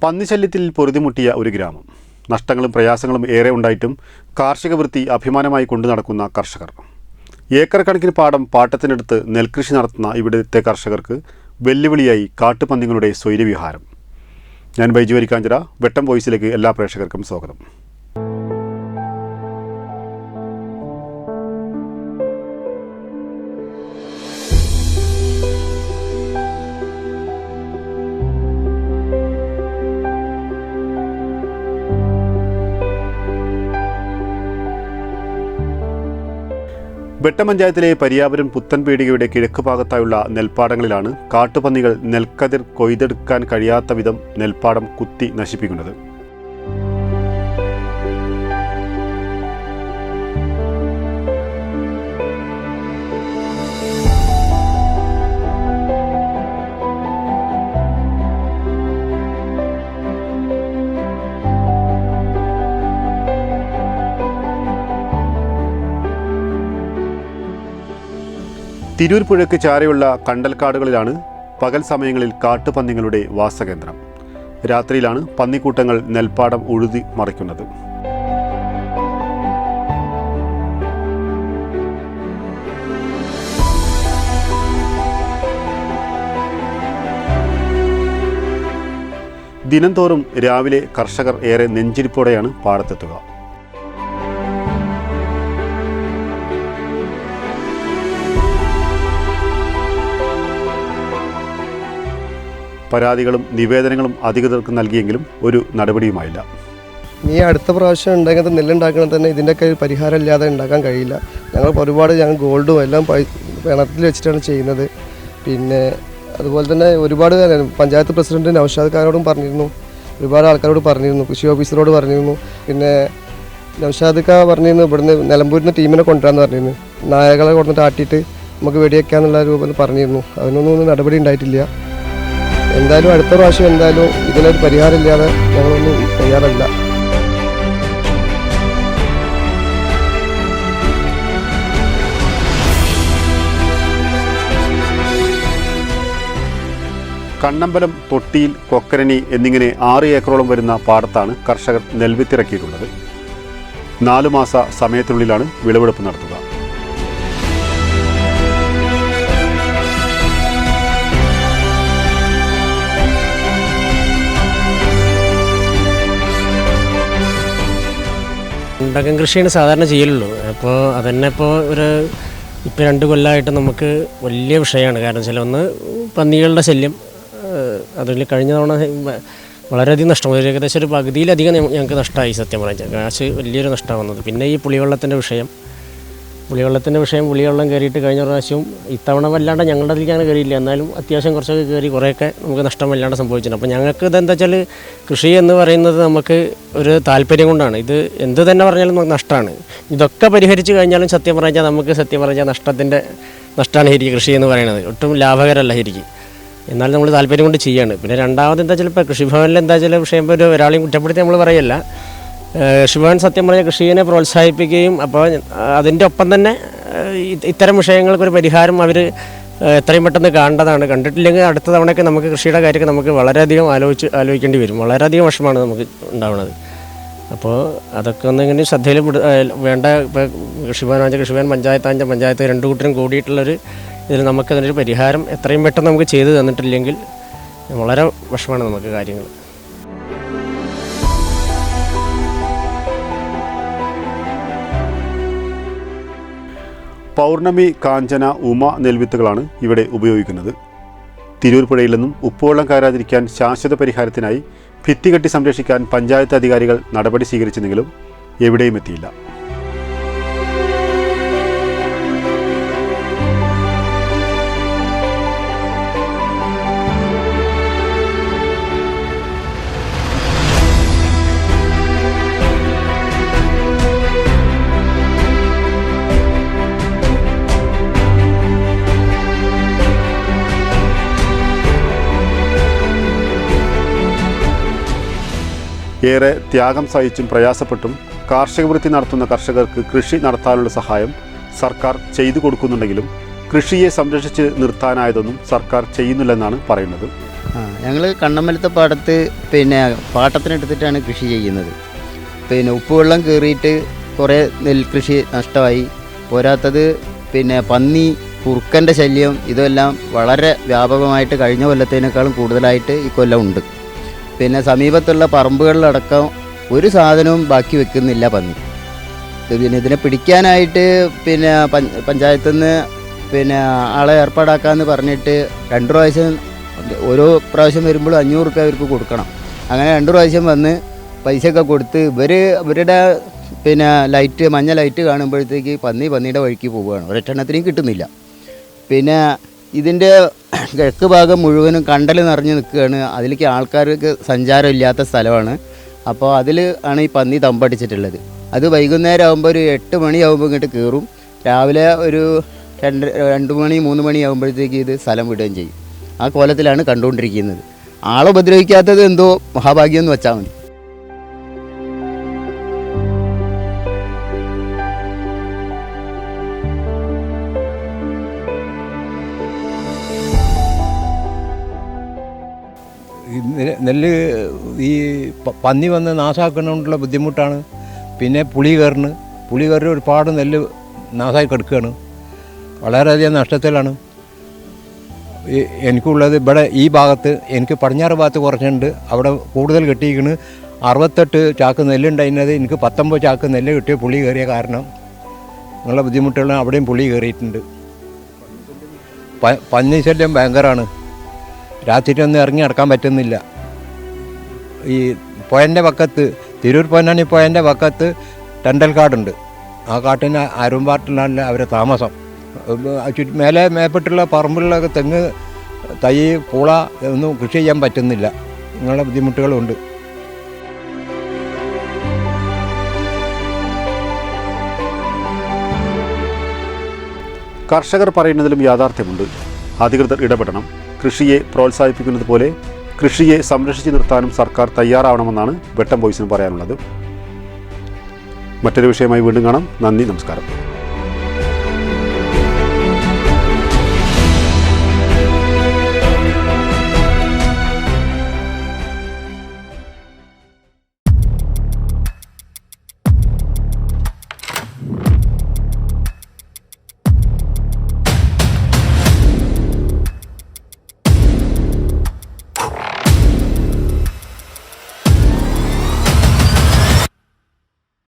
പന്നിശല്യത്തിൽ പൊറുതിമുട്ടിയ ഒരു ഗ്രാമം. നഷ്ടങ്ങളും പ്രയാസങ്ങളും ഏറെ ഉണ്ടായിട്ടും കാർഷിക വൃത്തി അഭിമാനമായി കൊണ്ടു നടക്കുന്ന കർഷകർ. ഏക്കർ കണക്കിന് പാടം പാട്ടത്തിനടുത്ത് നെൽകൃഷി നടത്തുന്ന ഇവിടുത്തെ കർഷകർക്ക് വെല്ലുവിളിയായി കാട്ടുപന്നികളുടെ സ്വൈര്യവിഹാരം. ഞാൻ ബൈജു വരിക്കാഞ്ചിറ. വെട്ടം വോയിസിലേക്ക് എല്ലാ പ്രേക്ഷകർക്കും സ്വാഗതം. വെട്ടം പഞ്ചായത്തിലെ പരിയാപുരം പുത്തൻപീടികയുടെ കിഴക്ക് ഭാഗത്തായുള്ള നെൽപ്പാടങ്ങളിലാണ് കാട്ടുപന്നികൾ നെൽക്കതിർ കൊയ്തെടുക്കാൻ കഴിയാത്ത വിധം നെൽപ്പാടം കുത്തി നശിപ്പിക്കുന്നത്. തിരൂർ പുഴയ്ക്ക് ചാരെയുള്ള കണ്ടൽക്കാടുകളിലാണ് പകൽ സമയങ്ങളിൽ കാട്ടുപന്നികളുടെ വാസകേന്ദ്രം. രാത്രിയിലാണ് പന്നിക്കൂട്ടങ്ങൾ നെൽപ്പാടം ഉഴുതി മറിക്കുന്നത്. ദിനംതോറും രാവിലെ കർഷകർ ഏറെ നെഞ്ചിരിപ്പോടെയാണ് പാടത്തെത്തുക. പരാതികളും നിവേദനങ്ങളും അധികൃതർക്ക് നൽകിയെങ്കിലും ഒരു നടപടിയുമായില്ല. ഈ അടുത്ത പ്രാവശ്യം ഉണ്ടാക്കുന്നത് നെല്ലുണ്ടാക്കണമെങ്കിൽ തന്നെ ഇതിൻ്റെയൊക്കെ ഒരു പരിഹാരം ഇല്ലാതെ ഉണ്ടാക്കാൻ കഴിയില്ല. ഞങ്ങൾ ഗോൾഡും എല്ലാം പണത്തിൽ വെച്ചിട്ടാണ് ചെയ്യുന്നത്. പിന്നെ അതുപോലെ തന്നെ ഒരുപാട് പഞ്ചായത്ത് പ്രസിഡന്റ് നൗഷാദ് ഖാനോടും പറഞ്ഞിരുന്നു, ഒരുപാട് ആൾക്കാരോട് പറഞ്ഞിരുന്നു, കൃഷി ഓഫീസറോട് പറഞ്ഞിരുന്നു. പിന്നെ നൗഷാദ് ഖാൻ പറഞ്ഞിരുന്നു ഇവിടുന്ന് നിലമ്പൂരിൽ നിന്ന് ടീമിനെ കൊണ്ടുവരാമെന്ന് പറഞ്ഞിരുന്നു. നായകളെ കൊണ്ടിട്ട് ആട്ടിയിട്ട് നമുക്ക് വെടിവെക്കാന്നുള്ള രൂപത്തിൽ പറഞ്ഞിരുന്നു. അതിനൊന്നും നടപടി ഉണ്ടായിട്ടില്ല. എന്തായാലും അടുത്ത പ്രാവശ്യം എന്തായാലും ഇതിനൊരു പരിഹാരമില്ലാതെ ഞങ്ങളൊന്നും തയ്യാറല്ല. കണ്ണമ്പലം, തൊട്ടിയിൽ, കൊക്കരണി എന്നിങ്ങനെ 6 ഏക്കറോളം വരുന്ന പാടത്താണ് കർഷകർ നെൽവിത്തിറക്കിയിട്ടുള്ളത്. 4 മാസ സമയത്തിനുള്ളിലാണ് വിളവെടുപ്പ് നടത്തുക. ഉണ്ടകം കൃഷിയാണ് സാധാരണ ചെയ്യലുള്ളൂ. അപ്പോൾ അതന്നെ ഇപ്പോൾ 2 കൊല്ലമായിട്ട് നമുക്ക് വലിയ വിഷയമാണ്. കാരണം വെച്ചാൽ ഒന്ന് പന്നികളുടെ ശല്യം, അതിൽ കഴിഞ്ഞ തവണ വളരെയധികം നഷ്ടം, ഏകദേശം ഒരു പകുതിയിലധികം ഞങ്ങൾക്ക് നഷ്ടമായി. സത്യം പറഞ്ഞാൽ കാശ് വലിയൊരു നഷ്ടമാണ് വന്നത്. പിന്നെ ഈ പുളിവെള്ളത്തിൻ്റെ വിഷയം പുളിവെള്ളം കയറിയിട്ട് കഴിഞ്ഞ പ്രാവശ്യവും ഇത്തവണ വല്ലാണ്ട് ഞങ്ങളുടെ അതിലേക്ക് അങ്ങനെ കയറിയില്ല. എന്നാലും അത്യാവശ്യം കുറച്ചൊക്കെ കയറി കുറേയൊക്കെ നമുക്ക് നഷ്ടം വല്ലാണ്ട് സംഭവിച്ചിട്ടുണ്ട്. അപ്പോൾ ഞങ്ങൾക്ക് ഇതെന്താ വെച്ചാൽ കൃഷി എന്ന് പറയുന്നത് നമുക്ക് ഒരു താല്പര്യം കൊണ്ടാണ്. ഇത് എന്ത് തന്നെ പറഞ്ഞാലും നമുക്ക് നഷ്ടമാണ്. ഇതൊക്കെ പരിഹരിച്ച് കഴിഞ്ഞാലും സത്യം പറഞ്ഞാൽ നഷ്ടമാണ് ശരിക്കും കൃഷി എന്ന് പറയുന്നത്. ഒട്ടും ലാഭകരമല്ല ശരിക്കും. എന്നാൽ നമ്മൾ താല്പര്യം കൊണ്ട് ചെയ്യാണ്. പിന്നെ രണ്ടാമത് എന്താ വെച്ചാൽ ഇപ്പോൾ കൃഷിഭവനിൽ എന്താ വെച്ചാൽ വിഷയം ഒരാളെയും കുറ്റപ്പെടുത്തി നമ്മൾ പറയല്ല. കൃഷിഭവൻ സത്യം പറഞ്ഞാൽ കൃഷിയെ പ്രോത്സാഹിപ്പിക്കുകയും അപ്പോൾ അതിൻ്റെ ഒപ്പം തന്നെ ഇത്തരം വിഷയങ്ങൾക്കൊരു പരിഹാരം അവർ എത്രയും പെട്ടെന്ന് കാണേണ്ടതാണ്. കണ്ടിട്ടില്ലെങ്കിൽ അടുത്ത തവണയൊക്കെ നമുക്ക് കൃഷിയുടെ കാര്യമൊക്കെ നമുക്ക് വളരെയധികം ആലോചിക്കേണ്ടി വരും. വളരെയധികം വിഷമമാണ് നമുക്ക് ഉണ്ടാവുന്നത്. അപ്പോൾ അതൊക്കെ ഒന്നിങ്ങനെ ശ്രദ്ധയിൽ വേണ്ട. ഇപ്പോൾ കൃഷിഭവൻ പഞ്ചായത്ത് 2 കൂട്ടരും കൂടിയിട്ടുള്ളൊരു ഇതിൽ നമുക്കതിനൊരു പരിഹാരം എത്രയും പെട്ടെന്ന് നമുക്ക് ചെയ്ത് തന്നിട്ടില്ലെങ്കിൽ വളരെ വിഷമമാണ് നമുക്ക് കാര്യങ്ങൾ. പൗർണമി, കാഞ്ചന, ഉമ നെൽവിത്തുകളാണ് ഇവിടെ ഉപയോഗിക്കുന്നത്. തിരൂർ പുഴയിൽ നിന്നും ഉപ്പുവെള്ളം കയറാതിരിക്കാൻ ശാശ്വത പരിഹാരത്തിനായി ഭിത്തി കെട്ടി സംരക്ഷിക്കാൻ പഞ്ചായത്ത് അധികാരികൾ നടപടി സ്വീകരിച്ചെങ്കിലും എവിടെയും എത്തിയില്ല. ഏറെ ത്യാഗം സഹിച്ചും പ്രയാസപ്പെട്ടും കാർഷിക വൃത്തി നടത്തുന്ന കർഷകർക്ക് കൃഷി നടത്താനുള്ള സഹായം സർക്കാർ ചെയ്തു കൊടുക്കുന്നുണ്ടെങ്കിലും കൃഷിയെ സംരക്ഷിച്ച് നിർത്താനായതൊന്നും സർക്കാർ ചെയ്യുന്നില്ലെന്നാണ് പറയുന്നത്. ഞങ്ങൾ കണ്ണമ്പലത്തെ പാടത്ത് പിന്നെ പാട്ടത്തിനെടുത്തിട്ടാണ് കൃഷി ചെയ്യുന്നത്. പിന്നെ ഉപ്പുവെള്ളം കയറിയിട്ട് കുറേ നെൽകൃഷി നഷ്ടമായി. പോരാത്തത് പിന്നെ പന്നി, കുറുക്കൻ്റെ ശല്യം ഇതെല്ലാം വളരെ വ്യാപകമായിട്ട് കഴിഞ്ഞ കൊല്ലത്തേനേക്കാളും കൂടുതലായിട്ട് ഈ കൊല്ലം ഉണ്ട്. പിന്നെ സമീപത്തുള്ള പറമ്പുകളിലടക്കം ഒരു സാധനവും ബാക്കി വെക്കുന്നില്ല പന്നി. പിന്നെ ഇതിനെ പിടിക്കാനായിട്ട് പിന്നെ പഞ്ചായത്തിൽ നിന്ന് പിന്നെ ആളെ ഏർപ്പാടാക്കാമെന്ന് പറഞ്ഞിട്ട് 2 പ്രാവശ്യം, ഓരോ പ്രാവശ്യം വരുമ്പോഴും 500 രൂപ അവർക്ക് കൊടുക്കണം. അങ്ങനെ 2 പ്രാവശ്യം വന്ന് പൈസയൊക്കെ കൊടുത്ത് ഇവരുടെ പിന്നെ ലൈറ്റ്, മഞ്ഞ ലൈറ്റ് കാണുമ്പോഴത്തേക്ക് പന്നിയുടെ വഴിക്ക് പോവുകയാണ്. ഒരെണ്ണത്തിനും കിട്ടുന്നില്ല. പിന്നെ ഇതിൻ്റെ കിഴക്ക് ഭാഗം മുഴുവനും കണ്ടൽ നിറഞ്ഞ് നിൽക്കുകയാണ്. അതിലേക്ക് ആൾക്കാർക്ക് സഞ്ചാരം ഇല്ലാത്ത സ്ഥലമാണ്. അപ്പോൾ അതിൽ ആണ് ഈ പന്നി തമ്പടിച്ചിട്ടുള്ളത്. അത് വൈകുന്നേരം ആകുമ്പോൾ ഒരു 8 മണിയാകുമ്പോൾ ഇങ്ങോട്ട് കയറും. രാവിലെ ഒരു 2 മണി 3 മണി ആകുമ്പോഴത്തേക്ക് ഇത് സ്ഥലം വിടുകയും ചെയ്യും. ആ കോലത്തിലാണ് കണ്ടുകൊണ്ടിരിക്കുന്നത്. ആളെ ഉപദ്രവിക്കാത്തത് എന്തോ മഹാഭാഗ്യം എന്ന് വെച്ചാൽ മതി. നെല്ല് ഈ പന്നി വന്ന് നാശാക്കുന്നതുകൊണ്ടുള്ള ബുദ്ധിമുട്ടാണ്. പിന്നെ പുളി കയറി ഒരുപാട് നെല്ല് നാശമായി കിടക്കുകയാണ്. വളരെയധികം നഷ്ടത്തിലാണ് എനിക്കുള്ളത്. ഇവിടെ ഈ ഭാഗത്ത് എനിക്ക് പടിഞ്ഞാറ് ഭാഗത്ത് കുറച്ചുണ്ട്, അവിടെ കൂടുതൽ കിട്ടിയിരിക്കുന്നു. 68 ചാക്ക് നെല്ലുണ്ടായിരുന്നത് എനിക്ക് 19 ചാക്ക് നെല്ല് കിട്ടിയ പുളി കയറിയ കാരണം നിങ്ങളുടെ ബുദ്ധിമുട്ടുകൾ അവിടെയും പുളി കയറിയിട്ടുണ്ട്. പന്നി ശല്യം ഭയങ്കരമാണ്. രാത്രിയിലൊന്നും ഇറങ്ങി നടക്കാൻ പറ്റുന്നില്ല. ഈ പുഴൻ്റെ പക്കത്ത്, തിരൂർ പൊന്നാനി പുഴൻ്റെ പക്കത്ത് ടെണ്ടൽക്കാടുണ്ട്. ആ കാട്ടിന് അരുമ്പാട്ടിലാണ് അവരെ താമസം. മേപ്പെട്ടുള്ള പറമ്പിലൊക്കെ തെങ്ങ് തൈ, പൂള ഒന്നും കൃഷി ചെയ്യാൻ പറ്റുന്നില്ല. ഇങ്ങനെയുള്ള ബുദ്ധിമുട്ടുകളുണ്ട്. കർഷകർ പറയുന്നതിലും യാഥാർത്ഥ്യമുണ്ട്. അധികൃതർ ഇടപെടണം. കൃഷിയെ പ്രോത്സാഹിപ്പിക്കുന്നത് പോലെ കൃഷിയെ സംരക്ഷിച്ചു നിർത്താനും സർക്കാർ തയ്യാറാവണമെന്നാണ് വെട്ടം വോയിസിന് പറയാനുള്ളത്. മറ്റൊരു വിഷയമായി വീണ്ടും കാണാം. നന്ദി, നമസ്കാരം.